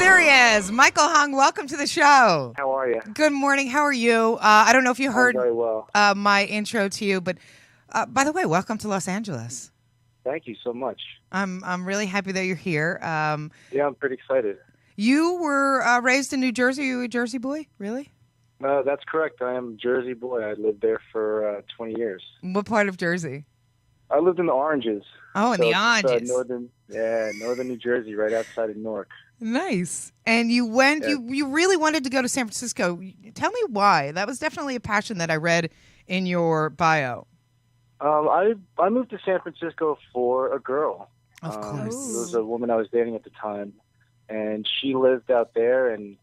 there he is. Michael Hung, welcome to the show. How are you? Good morning. How are you? I don't know if you heard very well. My intro to you, but by the way, welcome to Los Angeles. Thank you so much. I'm really happy that you're here. Yeah, I'm pretty excited. You were raised in New Jersey. Are you a Jersey boy? Really? That's correct. I am a Jersey boy. I lived there for 20 years. What part of Jersey? I lived in the Oranges. Oh, in the Oranges. Northern New Jersey, right outside of Newark. Nice. And you went, Yeah. you really wanted to go to San Francisco. Tell me why. That was definitely a passion that I read in your bio. I moved to San Francisco for a girl. Of course. It was a woman I was dating at the time, and she lived out there, and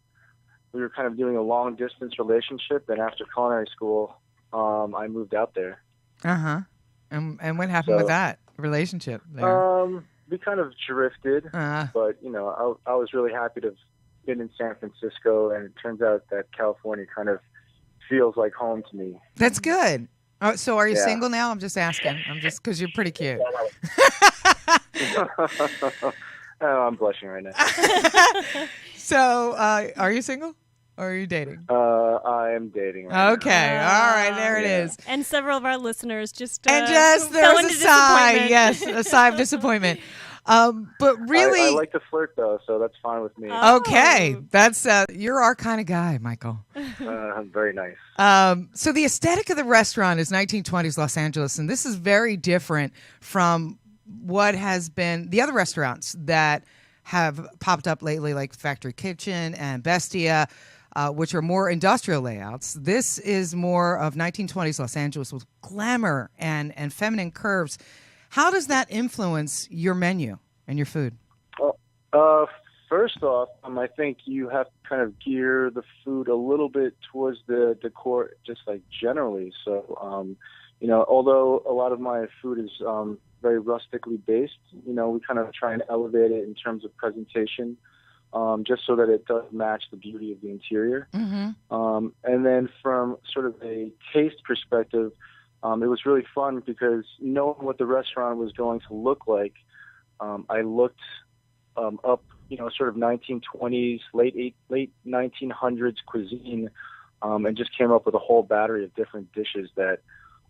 we were kind of doing a long-distance relationship, and after culinary school, I moved out there. Uh-huh. And what happened with that relationship there? We kind of drifted, but, I was really happy to have been in San Francisco, and it turns out that California kind of feels like home to me. That's good. Oh, so are you single now? I'm just asking. Because you're pretty cute. I'm blushing right now. So, are you single? Or are you dating? I am dating right now. Okay. All right. There it is. And several of our listeners just there fell was into a sigh. disappointment. Yes, a sigh of disappointment. But really, I like to flirt though, so that's fine with me. Okay, that's you're our kind of guy, Michael. Very nice. So the aesthetic of the restaurant is 1920s Los Angeles, and this is very different from what has been the other restaurants that have popped up lately, like Factory Kitchen and Bestia, which are more industrial layouts. This is more of 1920s Los Angeles with glamour and feminine curves. How does that influence your menu and your food? First off, I think you have to kind of gear the food a little bit towards the decor, just like generally. So, although a lot of my food is very rustically based, we kind of try and elevate it in terms of presentation, just so that it does match the beauty of the interior. Mm-hmm. And then from sort of a taste perspective, it was really fun because knowing what the restaurant was going to look like, I looked up, sort of 1920s, late 1900s cuisine, and just came up with a whole battery of different dishes that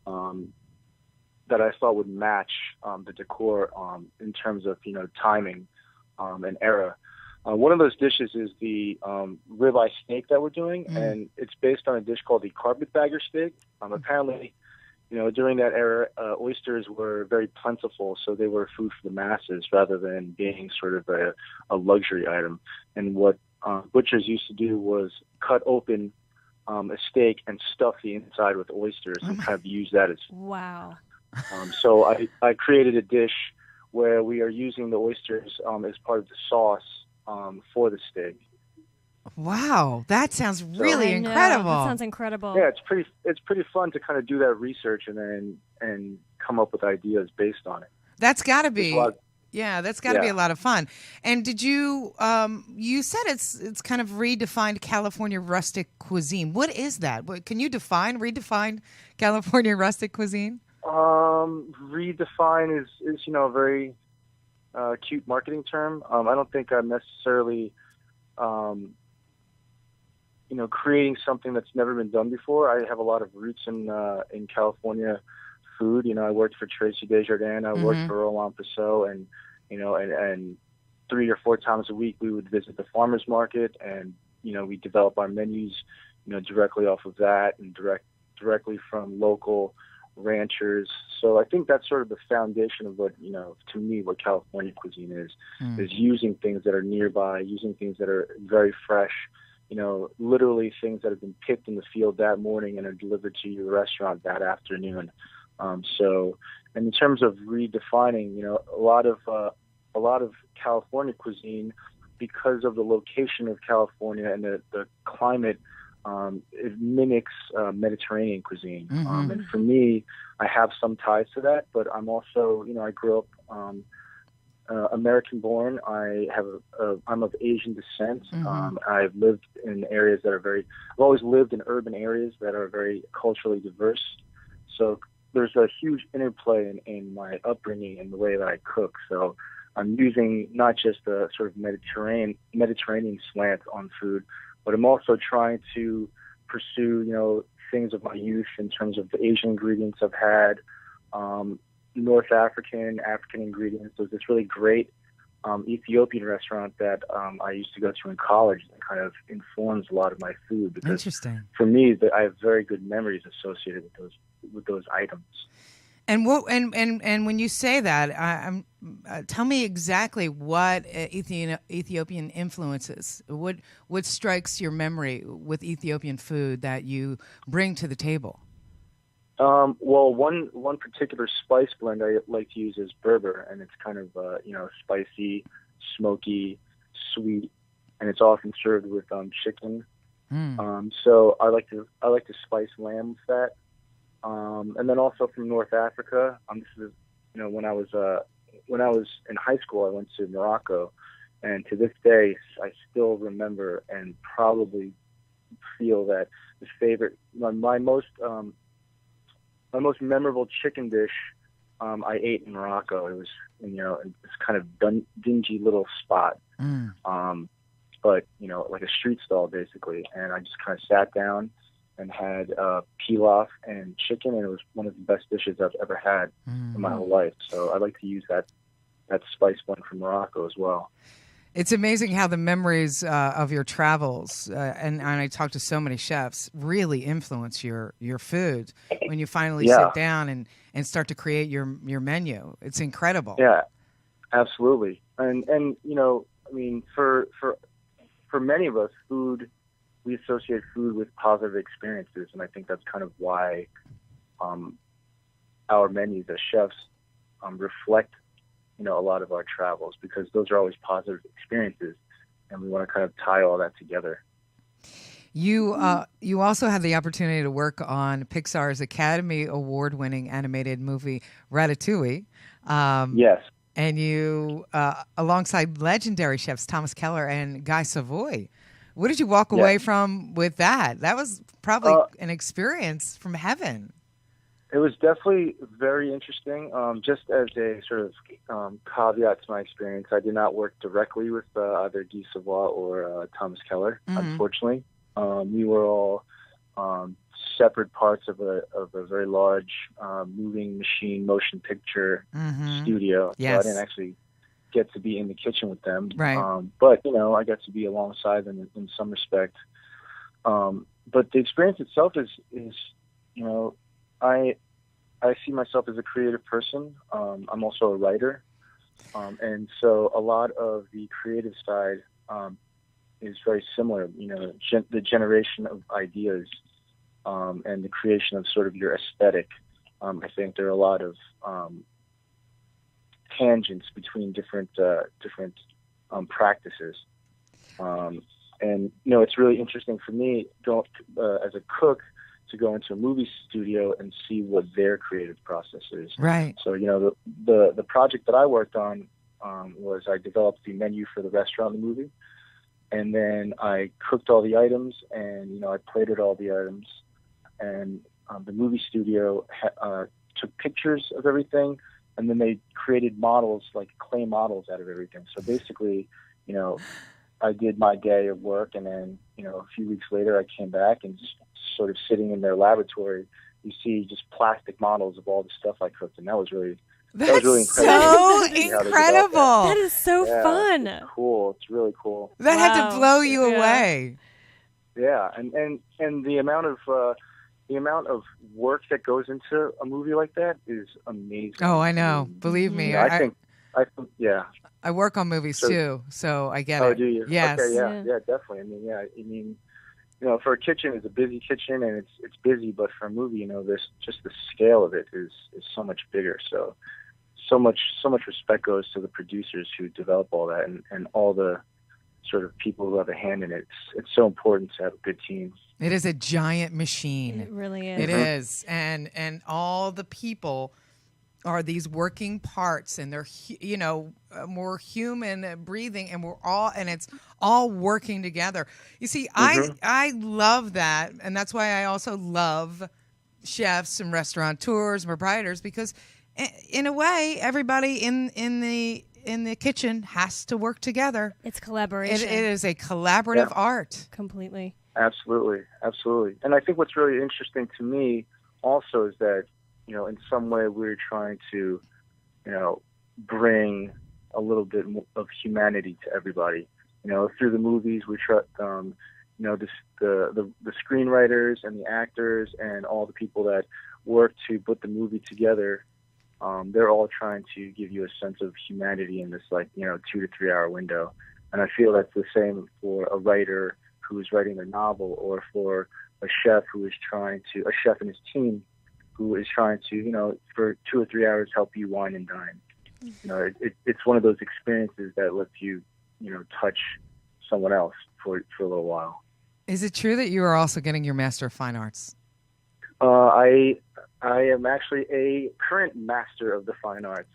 I thought would match the decor in terms of timing and era. One of those dishes is the ribeye steak that we're doing, and it's based on a dish called the carpetbagger steak. Apparently, during that era, oysters were very plentiful, so they were food for the masses rather than being sort of a luxury item. And what butchers used to do was cut open a steak and stuff the inside with oysters and kind of use that as... Wow. So I created a dish where we are using the oysters as part of the sauce for the steak. Wow, that sounds really incredible. That sounds incredible. Yeah, it's pretty fun to kind of do that research and come up with ideas based on it. That's got to be that's got to be a lot of fun. And did you you said it's kind of redefined California rustic cuisine. What is that? Can you redefine California rustic cuisine? Redefine is a very cute marketing term. I don't think I'm necessarily creating something that's never been done before. I have a lot of roots in California food. I worked for Tracy Desjardins. I worked for Roland Pissot, and 3 or 4 times a week we would visit the farmers market, and we develop our menus, directly off of that and directly from local ranchers. So I think that's sort of the foundation of what, to me, what California cuisine is using things that are nearby, using things that are very fresh, literally things that have been picked in the field that morning and are delivered to your restaurant that afternoon. So, and in terms of redefining, a lot of California cuisine, because of the location of California and the climate, it mimics Mediterranean cuisine. And for me, I have some ties to that, but I'm also, I grew up American born. I'm of Asian descent. I've lived in areas that are I've always lived in urban areas that are very culturally diverse. So there's a huge interplay in my upbringing and the way that I cook. So I'm using not just a sort of Mediterranean slant on food, but I'm also trying to pursue, things of my youth in terms of the Asian ingredients I've had, North African ingredients. There's this really great Ethiopian restaurant that I used to go to in college that kind of informs a lot of my food, because Interesting. for me, I have very good memories associated with those items. And what and when you say that, tell me exactly what Ethiopian influences. What strikes your memory with Ethiopian food that you bring to the table? Well, one particular spice blend I like to use is Berber, and it's kind of spicy, smoky, sweet, and it's often served with chicken. So I like to spice lamb with that. And then also from North Africa, this is, when I was in high school, I went to Morocco, and to this day, I still remember and probably feel that my most memorable chicken dish I ate in Morocco. It was in this kind of dingy little spot, but like a street stall basically, and I just kind of sat down and had pilaf and chicken, and it was one of the best dishes I've ever had in my whole life. So I like to use that spice blend from Morocco as well. It's amazing how the memories of your travels, and I talk to so many chefs, really influence your food when you finally sit down and start to create your menu. It's incredible. Yeah, absolutely. And for many of us, we associate food with positive experiences, and I think that's kind of why our menus as chefs reflect a lot of our travels, because those are always positive experiences, and we want to kind of tie all that together. You also had the opportunity to work on Pixar's Academy Award-winning animated movie Ratatouille. Yes. And you, alongside legendary chefs Thomas Keller and Guy Savoy. What did you walk away from with that? That was probably an experience from heaven. It was definitely very interesting. Just as a sort of caveat to my experience, I did not work directly with either Guy Savoy or Thomas Keller, unfortunately. We were all separate parts of a very large moving machine motion picture studio. Yes. So I didn't actually get to be in the kitchen with them. Right. But, I got to be alongside them in some respect. But the experience itself is I see myself as a creative person. I'm also a writer. And so a lot of the creative side is very similar, the generation of ideas and the creation of sort of your aesthetic. I think there are a lot of tangents between different practices. And, it's really interesting for me as a cook to go into a movie studio and see what their creative process is. Right. So, the project that I worked on was I developed the menu for the restaurant in the movie. And then I cooked all the items, and, I plated all the items. And the movie studio took pictures of everything, and then they created models, like clay models out of everything. So basically, I did my day of work, and then, a few weeks later I came back, and just sort of sitting in their laboratory, you see just plastic models of all the stuff I cooked, and that was really incredible. So incredible. That is so fun. It's cool. It's really cool. That had to blow you away. Yeah, and the amount of work that goes into a movie like that is amazing. Oh, I know. Believe me. I think, I work on movies too, so I get it. Oh, do you? Yes. Okay, yeah, definitely. For a kitchen, it's a busy kitchen, and it's busy, but for a movie, this just the scale of it is so much bigger. So much respect goes to the producers who develop all that, and all the sort of people who have a hand in it. It's so important to have a good team. It is a giant machine. It really is. It is, and all the people are these working parts, and they're more human breathing, and it's all working together. You see, I love that, and that's why I also love chefs and restaurateurs and proprietors, because in a way, everybody in the in the kitchen has to work together. It's collaboration. It is a collaborative art. Completely. Absolutely, absolutely. And I think what's really interesting to me also is that, in some way we're trying to, bring a little bit of humanity to everybody. Through the movies, we try, the screenwriters and the actors and all the people that work to put the movie together. They're all trying to give you a sense of humanity in this 2 to 3 hour window. And I feel that's the same for a writer who is writing a novel, or for a chef a chef and his team who is trying to, for 2 or 3 hours help you wine and dine. It's one of those experiences that lets you, touch someone else for a little while. Is it true that you are also getting your Master of Fine Arts? I am actually a current Master of the Fine Arts.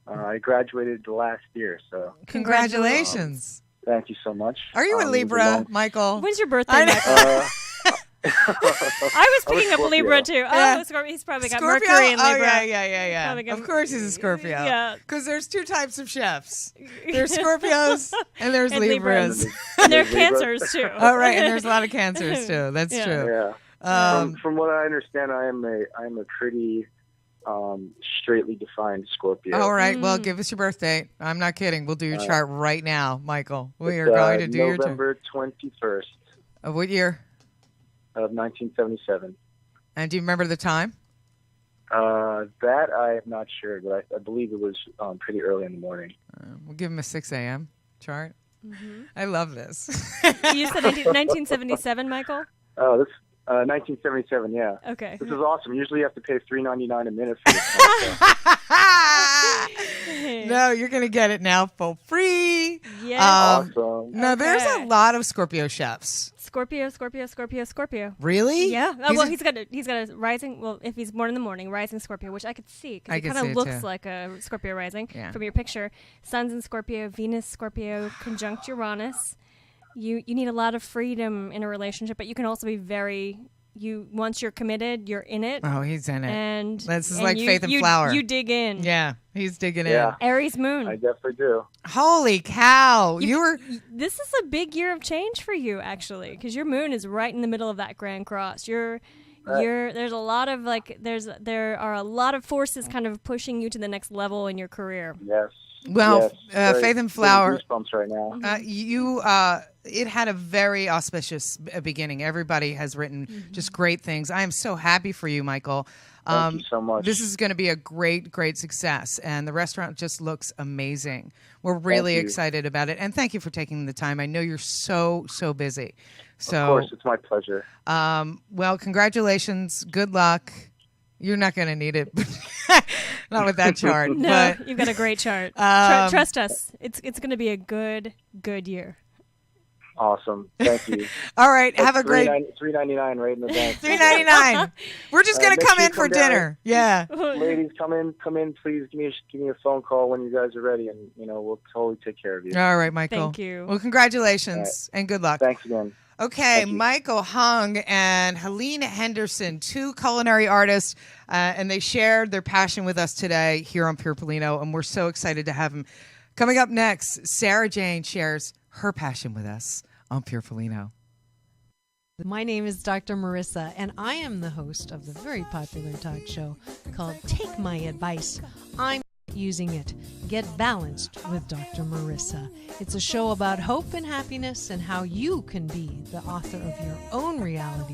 I graduated last year, so congratulations. Thank you so much. Are you a Libra, Michael? When's your birthday, Michael? I was picking up Scorpio. Libra too. Yeah. Oh, Scorpio. He's probably got Scorpio? Mercury in Libra. Oh, yeah. Probably got- Of course he's a Scorpio. Yeah. Because there's two types of chefs. There's Scorpios and there's And Libras. And they're Libra. cancers too. Oh, right. And there's a lot of cancers, too. That's Yeah. true. Yeah. From what I understand, I am a pretty straightly defined Scorpio. All right. Well, give us your birthday. I'm not kidding. We'll do your chart right now, Michael. We are It's, going to do your chart. November 21st Of what year? of 1977. And do you remember the time? That I am not sure, but I believe it was pretty early in the morning. We'll give him a 6 a.m. chart. I love this. You said 1977, Michael? Oh, this 1977. Yeah. Okay. This is awesome. Usually you have to pay $3.99 a minute for this. No, you're going to get it now for free. Yes. Awesome. No, there's a Okay. lot of Scorpio chefs. Scorpio. Really? Yeah. He's Well, a- he's got a rising. Well, if he's born in the morning, rising Scorpio, which I could see I because it could kind see of it, looks too. like a Scorpio rising Yeah. from your picture. Sun's in Scorpio, Venus Scorpio conjunct Uranus. You need a lot of freedom in a relationship, but you can also be very. Once you're committed, you're in it. Oh, he's in it. And This is and like Faith and Flower. You dig in. Yeah, he's digging Yeah. Aries moon. I definitely do. in. Holy cow. You were. This is a big year of change for you, actually, because your moon is right in the middle of that Grand Cross. There's a lot of there are a lot of forces kind of pushing you to the next level in your career. Yes. Well, Yes. Faith and Flower. Goosebumps right now. It had a very auspicious beginning. Everybody has written just great things. I am so happy for you, Michael. Thank you so much. This is going to be a great, great success, and the restaurant just looks amazing. We're really you. excited about it, and thank you for taking the time. I know you're so busy. So, Of course, it's my pleasure. well, congratulations. Good luck. You're not going to need it, not with that chart. No, but you've got a great chart. Trust us. It's going to be a good year. Awesome. Thank you. all right, have a great $3.99 right in the bank. $3.99. We're just going to make come sure in you for come down. dinner. Yeah. Ladies, come in. Please give me a phone call when you guys are ready, and we'll totally take care of you. All right, Michael. Thank you. Well, congratulations and good luck. Thanks again. Okay, Thank you. Michael Hung and Helene Henderson, two culinary artists, and they shared their passion with us today here on Pure Pollino, and we're so excited to have them. Coming up next, Sarah Jane shares her passion with us on Pure Pollino. My name is Dr. Marissa, and I am the host of the very popular talk show called Take My Advice. I'm using it. Get Balanced with Dr. Marissa. It's a show about hope and happiness and how you can be the author of your own reality.